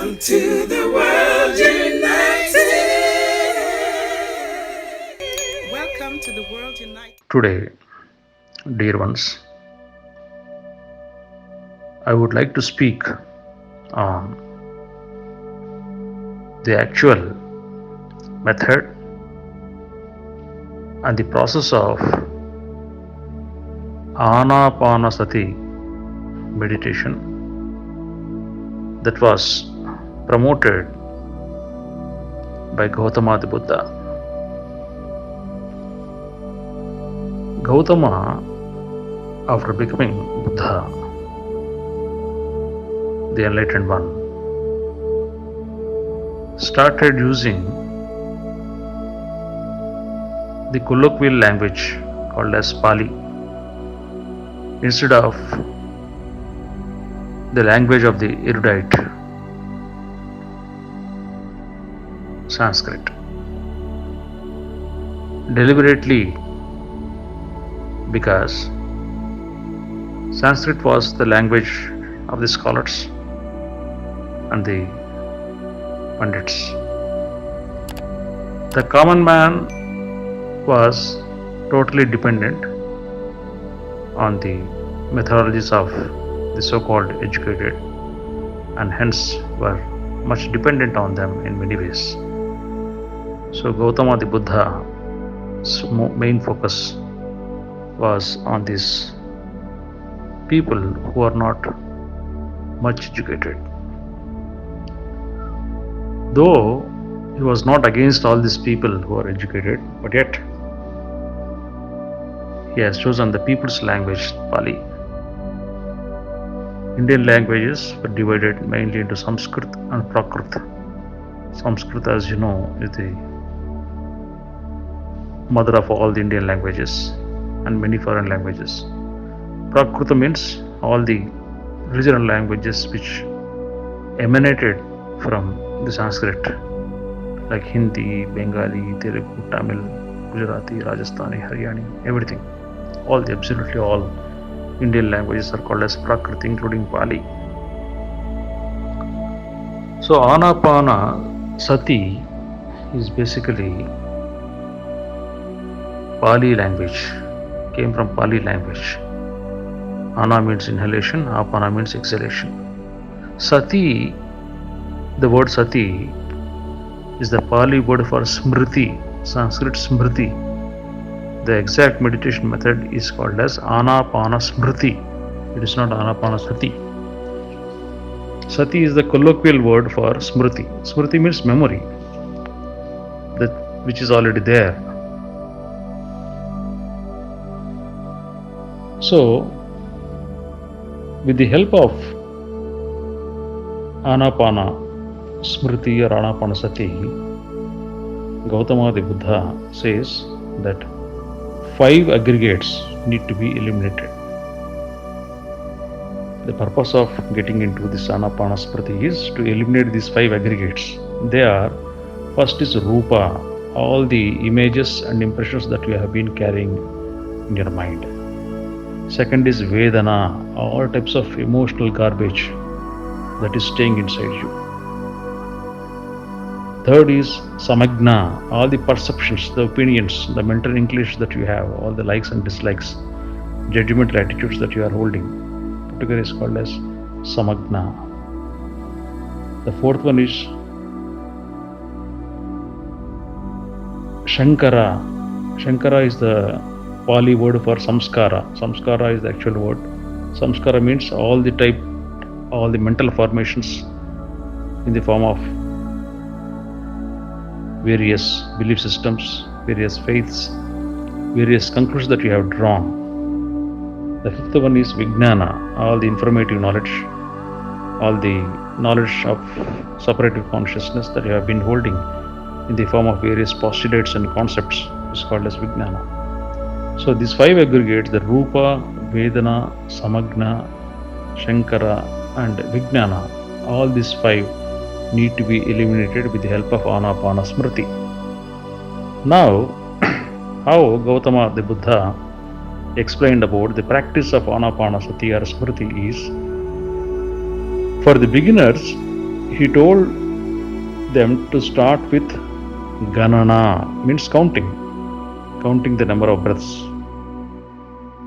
Welcome to the world united. Welcome to the world united. Today, dear ones, I would like to speak on the actual method and the process of Anapanasati meditation that was promoted by Gautama Buddha. Gautama, after becoming Buddha, the enlightened one, started using the colloquial language called as Pali instead of the language of the erudite Sanskrit. Deliberately, because Sanskrit was the language of the scholars and the Pandits. The common man was totally dependent on the methodologies of the so-called educated, and hence were much dependent on them in many ways. So Gautama the Buddha's main focus was on these people who are not much educated. Though he was not against all these people who are educated, but yet he has chosen the people's language, Pali. Indian languages were divided mainly into Sanskrit and Prakrit. Sanskrit, as you know, is the mother of all the Indian languages and many foreign languages. Prakrit means all the regional languages which emanated from the Sanskrit, like Hindi, Bengali, Telugu, Tamil, Gujarati, Rajasthani, Haryani, everything. Absolutely all Indian languages are called as Prakrit, including Pali. So Anapanasati is basically Pali language, came from Pali language. Ana means inhalation, Apana means exhalation. Sati, the word Sati is the Pali word for Smriti, Sanskrit Smriti. The exact meditation method is called as Anapanasmriti. It is not Anapanasati. Sati is the colloquial word for Smriti. Smriti means memory, that which is already there. So, with the help of Anapana Smriti or Anapanasati, Gautama the Buddha says that 5 aggregates need to be eliminated. The purpose of getting into this Anapanasati is to eliminate these 5 aggregates. They are, first is Rupa, all the images and impressions that you have been carrying in your mind. Second is Vedana, all types of emotional garbage that is staying inside you. Third is Samagna, all the perceptions, the opinions, the mental inclinations that you have, all the likes and dislikes, judgmental attitudes that you are holding. Together is called as Samagna. The fourth one is Shankara. Shankara is the Pali word for Samskara. Samskara is the actual word. Samskara means all the mental formations in the form of various belief systems, various faiths, various conclusions that you have drawn. The fifth one is Vijnana, all the informative knowledge, all the knowledge of separative consciousness that you have been holding in the form of various postulates and concepts is called as Vijnana. So these 5 aggregates, the Rupa, Vedana, Samagna, Shankara and Vijnana, all these 5 need to be eliminated with the help of Anapanasmriti. Now, how Gautama the Buddha explained about the practice of Anapanasati or Smriti is, for the beginners, he told them to start with Ganana, means counting the number of breaths.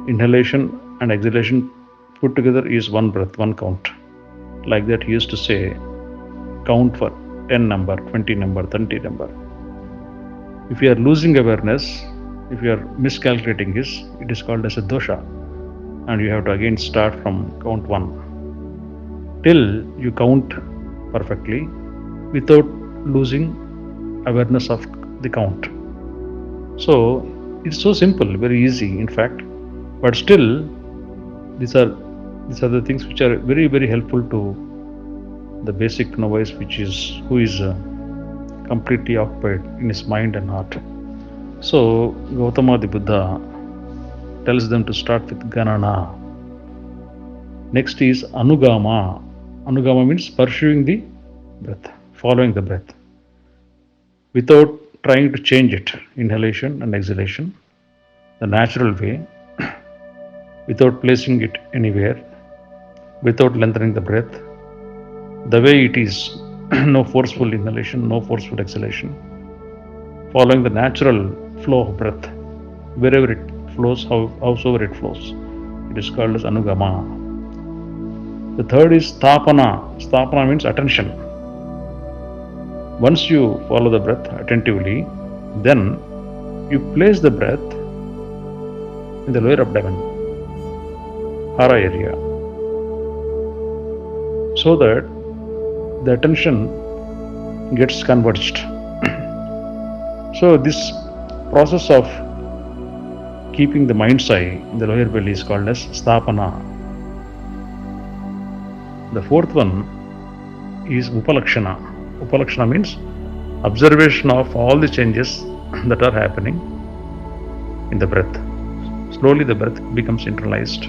Inhalation and exhalation put together is one breath, one count. Like that, he used to say, count for 10 number, 20 number, 30 number. If you are losing awareness, if you are miscalculating this, it is called as a dosha, and you have to again start from count 1 till you count perfectly without losing awareness of the count. So it's so simple, very easy in fact, but still these are the things which are very, very helpful to the basic novice, who is completely occupied in his mind and heart. So Gautama the Buddha tells them to start with Ganana. Next is Anugama. Anugama means pursuing the breath, following the breath, without trying to change it, inhalation and exhalation, the natural way, without placing it anywhere, without lengthening the breath, the way it is, no forceful inhalation, no forceful exhalation, following the natural flow of breath, wherever it flows, howsoever it flows. It is called as Anugama. The third is Sthapana. Sthapana means attention. Once you follow the breath attentively, then you place the breath in the lower abdomen, hara area, so that the attention gets converged. So this process of keeping the mind's eye in the lower belly is called as Sthapana. The fourth one is Upalakshana. Upalakshana means observation of all the changes that are happening in the breath. Slowly the breath becomes internalized,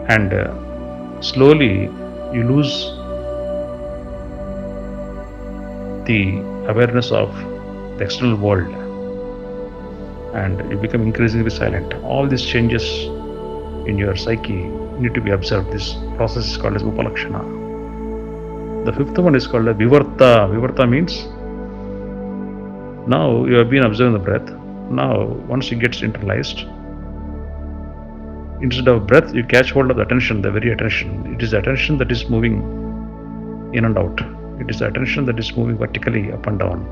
and slowly you lose the awareness of the external world, and you become increasingly silent. All these changes in your psyche need to be observed. This process is called as Upalakshana. The fifth one is called a Vivarta. Vivarta means now you have been observing the breath. Now, once it gets internalized, instead of breath, you catch hold of the attention, the very attention. It is the attention that is moving in and out. It is the attention that is moving vertically up and down.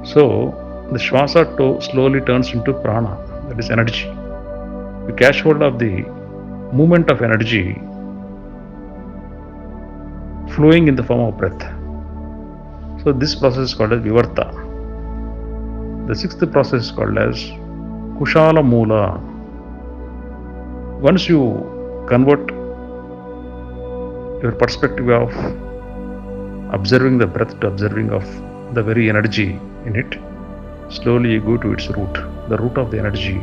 So, the Shwasa slowly turns into prana, that is energy. You catch hold of the movement of energy flowing in the form of breath. So this process is called as Vivarta. The sixth process is called as Kushala Mula. Once you convert your perspective of observing the breath to observing of the very energy in it, slowly you go to its root. The root of the energy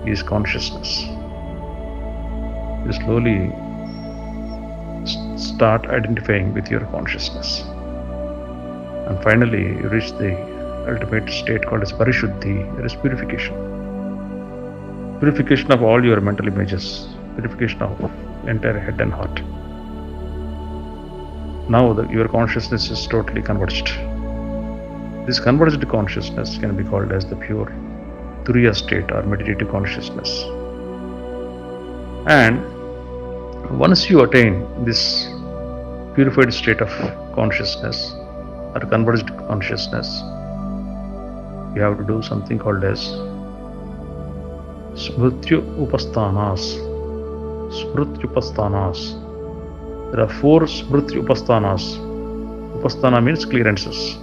is consciousness. You slowly start identifying with your consciousness, and finally you reach the ultimate state called as Parishuddhi, that is purification. Purification of all your mental images, purification of entire head and heart. Now your consciousness is totally converged. This converged consciousness can be called as the pure Turiya state or meditative consciousness. And once you attain this purified state of consciousness or converged consciousness, you have to do something called as Smrityu Upasthanas. Smrityu Upasthanas. There are 4 Smrityu Upasthanas. Upasthana means clearances.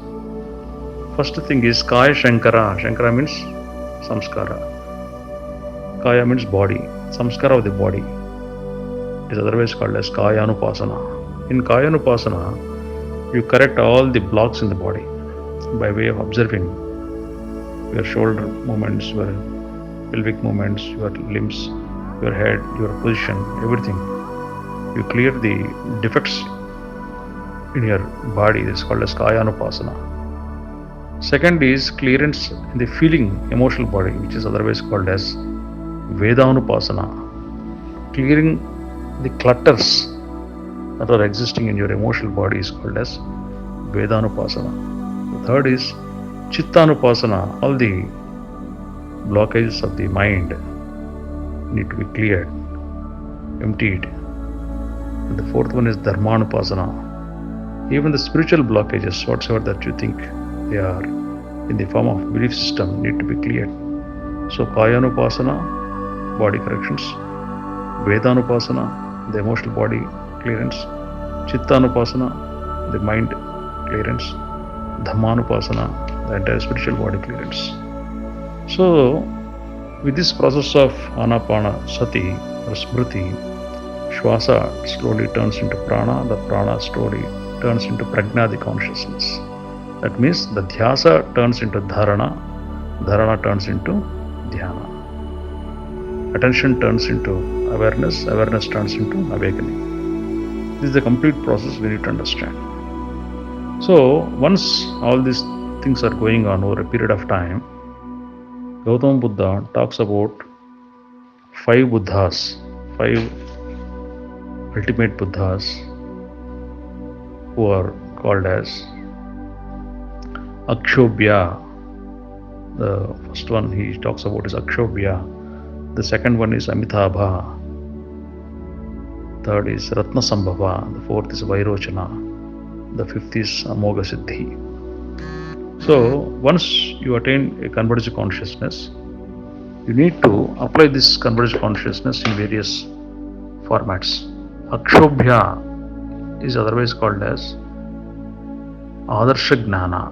First thing is Kaya Shankara. Shankara means samskara. Kaya means body. Samskara of the body. It is otherwise called as Kaya Anupasana. In Kaya Anupasana, you correct all the blocks in the body by way of observing your shoulder movements, your pelvic movements, your limbs, your head, your position, everything. You clear the defects in your body. This is called as Kaya Anupasana. Second is clearance in the feeling, emotional body, which is otherwise called as Vedanupasana. Clearing the clutters that are existing in your emotional body is called as Vedanupasana. The third is Chittanupasana. All the blockages of the mind need to be cleared, emptied. And the fourth one is Dharmanupasana. Even the spiritual blockages, whatsoever that you think they are in the form of belief system, need to be cleared. So Kayanupasana, body corrections, Vedanupasana, the emotional body clearance, Chittanupasana, the mind clearance, Dhammanupasana, the entire spiritual body clearance. So, with this process of Anapanasati or Smriti, Shwasa slowly turns into prana, the prana slowly turns into prajna, the consciousness. That means the dhyasa turns into dharana, dharana turns into dhyana. Attention turns into awareness, awareness turns into awakening. This is the complete process we need to understand. So, once all these things are going on over a period of time, Gautama Buddha talks about 5 Buddhas, 5 ultimate Buddhas who are called as Akshobhya. The first one he talks about is Akshobhya. The second one is Amitabha. Third is Ratnasambhava. The fourth is Vairochana. The fifth is Amoga Siddhi. So, once you attain a converged consciousness, you need to apply this converged consciousness in various formats. Akshobhya is otherwise called as Adarsha Gnana.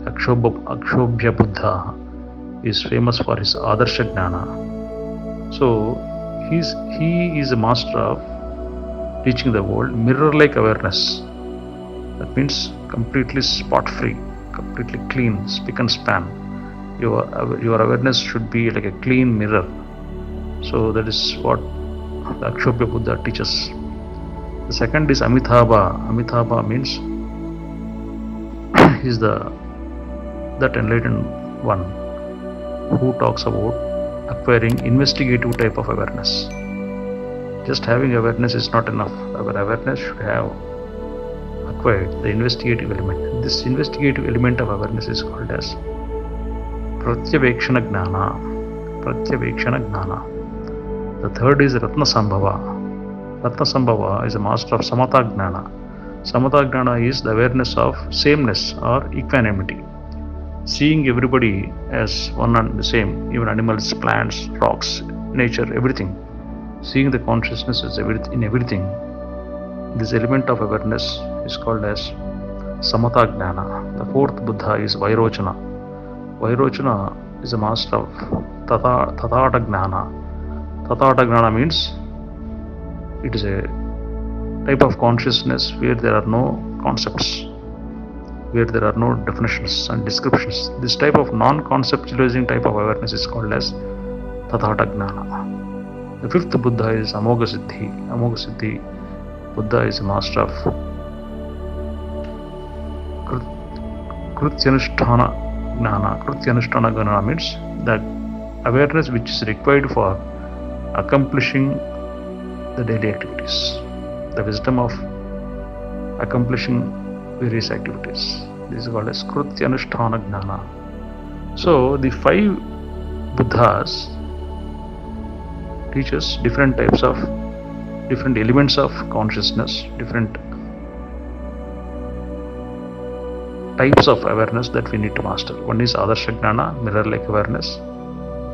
Akshobhya Buddha is famous for his Adarsha Gnana. So, he is a master of teaching the world mirror-like awareness. That means completely spot-free, completely clean, spick and span. Your awareness should be like a clean mirror. So that is what the Akshobhya Buddha teaches. The second is Amitabha. Amitabha means he is that enlightened one who talks about acquiring investigative type of awareness. Just having awareness is not enough. Our awareness should have acquired the investigative element. This investigative element of awareness is called as Pratyavekshana Gnana. Pratyavekshana Gnana. The third is Ratnasambhava. Ratnasambhava is a master of Samatha Gnana. Samatha Gnana is the awareness of sameness or equanimity. Seeing everybody as one and the same, even animals, plants, rocks, nature, everything. Seeing the consciousness as in everything. This element of awareness is called as Samatha Gnana. The fourth Buddha is Vairochana. Vairochana is a master of Tathata Gnana. Tathata Gnana means it is a type of consciousness where there are no concepts, where there are no definitions and descriptions. This type of non-conceptualizing type of awareness is called as Tathata Gnana. The fifth Buddha is Amoga Siddhi. Amoga Siddhi Buddha is a master of Krutyanusthana Gnana. Krutyanusthana Gnana means that awareness which is required for accomplishing the daily activities. The wisdom of accomplishing various activities. This is called as Krutyanusthana Gnana. So the 5 Buddhas teach us different elements of consciousness, different types of awareness that we need to master. One is Adarsha Gnana, mirror-like awareness.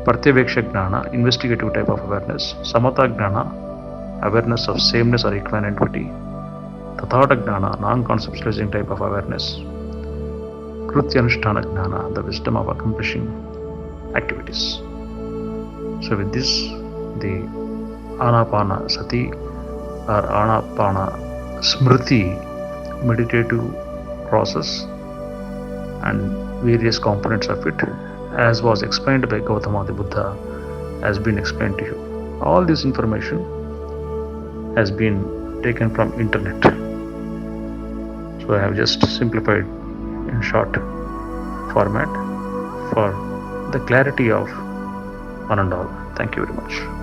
Pratyaveksha Gnana, investigative type of awareness. Samatha Gnana, awareness of sameness or equanimity. Tathata Gnana, non-conceptualizing type of awareness. Krutyanusthana Gnana, the wisdom of accomplishing activities. So with this, the Anapanasati or Anapana Smriti meditative process and various components of it, as was explained by Gautama Buddha, has been explained to you. All this information has been taken from internet. So I have just simplified in short format for the clarity of one and all. Thank you very much.